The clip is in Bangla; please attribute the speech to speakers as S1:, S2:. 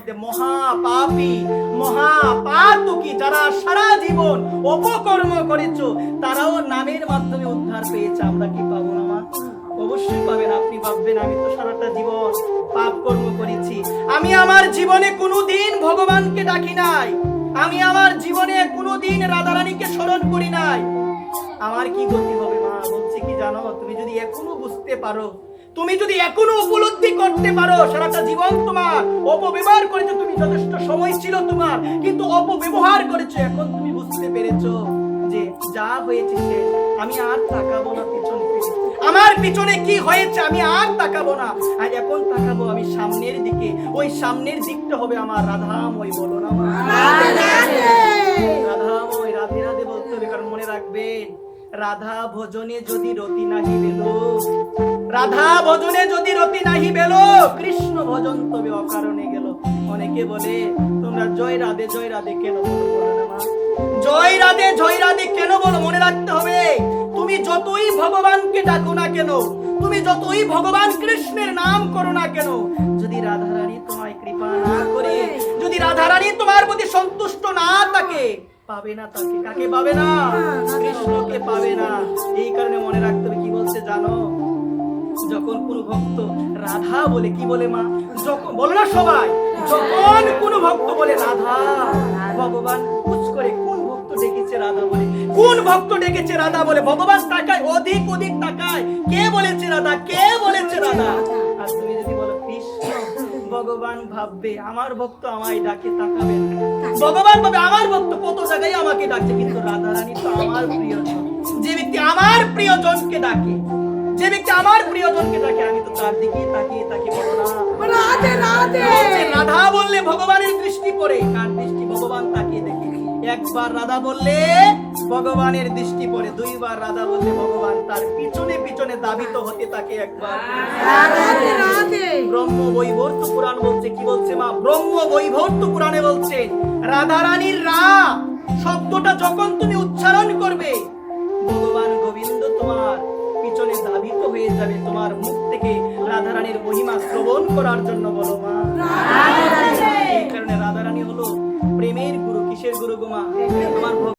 S1: মধ্যে মহাপাপী মহাপাতকী যারা সারা জীবন অপকর্ম করেছো, তারাও নামের মাধ্যমে উদ্ধার পেয়েছে। আমরা কি পাবো না মা? অবশ্যই পাবেন। আপনি ভাববেন আমি তো সারাটা জীবন পাপ কর্ম করেছি, আমি আমার জীবনে কোনোদিন ভগবানকে ডাকি নাই, আমি আমার জীবনে কোনোদিন রাধারানীকে স্মরণ করি নাই, আমার কি গতি হবে? মা বলছে কি জানো, তুমি যদি এখনো বুঝতে পারো, তুমি যদি এখনো উপলব্ধি করতে পারো, সারাটা জীবন তোমার অপব্যবহার করেছো, তুমি যথেষ্ট সময় ছিল তোমার, কিন্তু অপব্যবহার করেছো, এখন তুমি বুঝতে পেরেছো যে যা হয়েছে সে, আমি আর তাকাবো না পিছনে, আমার পিছনে কি হয়েছে আমি আর তাকাবো না, আর এখন তাকাবো আমি সামনের দিকে, ওই সামনের দিকটা হবে আমার রাধাময়। বলো না মা? রাধাময়, রাধে রাধে বলতে হবে, কারণ মনে রাখবেন রাধা ভজনে যদি রতি নাহি বেলো, রাধা ভজনে যদি রতি নাহি বেলো, কৃষ্ণ ভজন তবে অকারণে গেল। অনেকে বলে তোমরা জয় রাধে কেন বলো? বলো না মা, জয় রাধে কেন বলো? মনে রাখতে হবে তুমি যতই ভগবানকে ডাকো না কেন, তুমি যতই ভগবান কৃষ্ণের নাম করো না কেন, যদি রাধারানী তোমায় কৃপা না করে, যদি রাধারানী তোমার প্রতি সন্তুষ্ট না থাকে, পাবে না তাকে। কাকে পাবে না? কৃষ্ণকে পাবে না। এই কারণে মনে রাখতে হবে, কি বলছে জানো, যখন কোন ভক্ত রাধা বলে, কি বলে মা? যখন, বলো না সবাই, যখন কোন ভক্ত বলে রাধা, ভগবান খুশ করে কোন ভক্ত ডেকেছে রাধা বলে, কোন ভক্ত ডেকেছে রাধা বলে, ভগবান তাকায়, অধিক তাকায়, কে বলেছে রাধা, কে বলেছে রাধা। আর তুমি যদি বলো কৃষ্ণ, ভগবান ভাববে আমার ভক্ত আমায় ডাকে, তাকাবে না। ভগবান ভাবে আমার ভক্ত কত জায়গায় আমাকে ডাকছে, কিন্তু রাধারানী তো আমার প্রিয়জন। যে ব্যক্তি আমার প্রিয়জনকে ডাকে, যে ব্যক্তি আমার প্রিয়জনকে ডাকে, আমি তো তার দিকেই তাকিয়ে থাকি। বলো না রাধে রাধে। রাধা বললে ভগবানের দৃষ্টি পড়ে, কার দৃষ্টি? ভগবান তাকিয়ে দেখে। একবার রাধা বললে ভগবানের দৃষ্টি পড়ে, দুইবার রাধা বললে ভগবান তার পিছনে পিছনে দাবিত হতে থাকে। একবার রাধে রাধে। ব্রহ্ম বৈবর্ত পুরাণ বলছে, কি বলছে মা? ব্রহ্ম বৈবর্ত পুরাণে বলছে রাধারানীর রা শব্দটা যখন তুমি উচ্চারণ করবে, ভগবান গোবিন্দ তোমার পিছনে দাবিত হয়ে যাবে, তোমার মুখ থেকে রাধারানীর মহিমা শ্রবণ করার জন্য। বলো মা? এই কারণে রাধারানী হলো প্রেমের গুরু। কিসের গুরু গো মা? আমার